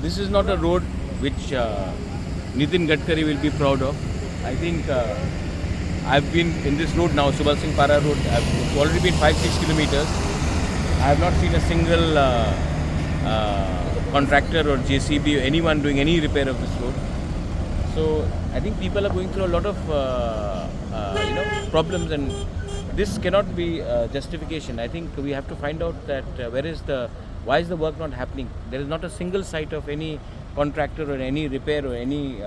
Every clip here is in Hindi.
this is not a road which Nitin Gadkari will be proud of. I think I've been in this road now, Subal Singh Para road. It's already been 5-6 kilometers. I have not seen a single contractor or JCB or anyone doing any repair of this road. So I think people are going through a lot of problems, and this cannot be justification. I think we have to find out that why is the work not happening? There is not a single site of any contractor or any repair or any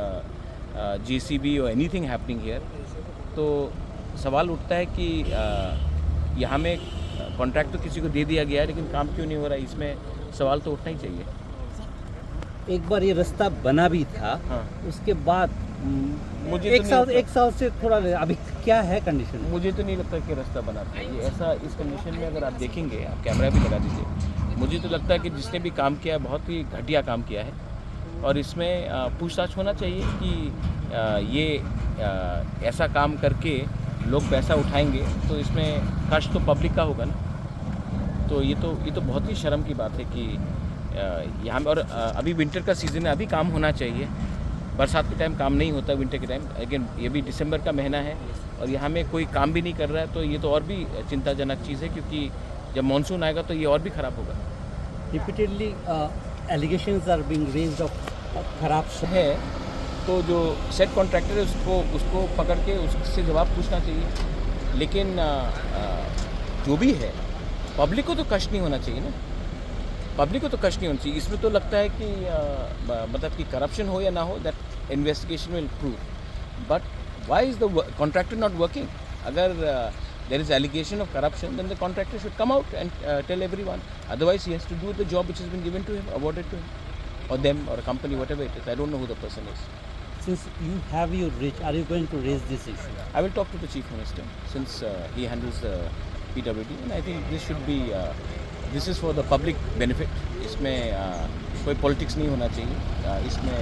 JCB or anything happening here. तो सवाल उठता है कि यहाँ में कॉन्ट्रैक्ट तो किसी को दे दिया गया है, लेकिन काम क्यों नहीं हो रहा है? इसमें सवाल तो उठना ही चाहिए। एक बार ये रास्ता बना भी था, हाँ। उसके बाद मुझे एक साल से थोड़ा अभी क्या है कंडीशन? मुझे तो नहीं लगता कि रास्ता बना था ये ऐसा। इस कंडीशन में अगर आप देखेंगे, आप कैमरा भी लगा दीजिए, मुझे तो लगता है कि जिसने भी काम किया बहुत ही घटिया काम किया है, और इसमें पूछताछ होना चाहिए कि ये ऐसा काम करके लोग पैसा उठाएंगे तो इसमें कष्ट तो पब्लिक का होगा ना। तो ये तो बहुत ही शर्म की बात है कि यहाँ में, और अभी विंटर का सीज़न है, अभी काम होना चाहिए। बरसात के टाइम काम नहीं होता, विंटर के टाइम, लेकिन ये भी दिसंबर का महीना है और यहाँ में कोई काम भी नहीं कर रहा है, तो ये तो और भी चिंताजनक चीज़ है, क्योंकि जब मानसून आएगा तो ये और भी ख़राब होगा। Repeatedly allegations are being raised of corruption है, तो जो सेट कॉन्ट्रैक्टर है उसको पकड़ के उससे जवाब पूछना चाहिए। लेकिन जो भी है, पब्लिक को तो कष्ट नहीं होना चाहिए ना, पब्लिक को तो कष्ट नहीं होना चाहिए। इसमें तो लगता है कि मतलब कि करप्शन हो या ना हो, that investigation will prove, but why is the contractor not working? अगर there is allegation of corruption, then the contractor should come out and tell everyone. Otherwise, he has to do the job which has been given to him, awarded to him, or them, or a company, whatever it is. I don't know who the person is. Since you have your reach, are you going to raise this issue? I will talk to the Chief Minister, since he handles the PWD, and I think this should be, this is for the public benefit. इसमें कोई politics नहीं होना चाहिए, इसमें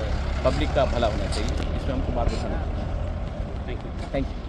public का भला होना चाहिए, इसमें हमको बात करना चाहिए। Thank you.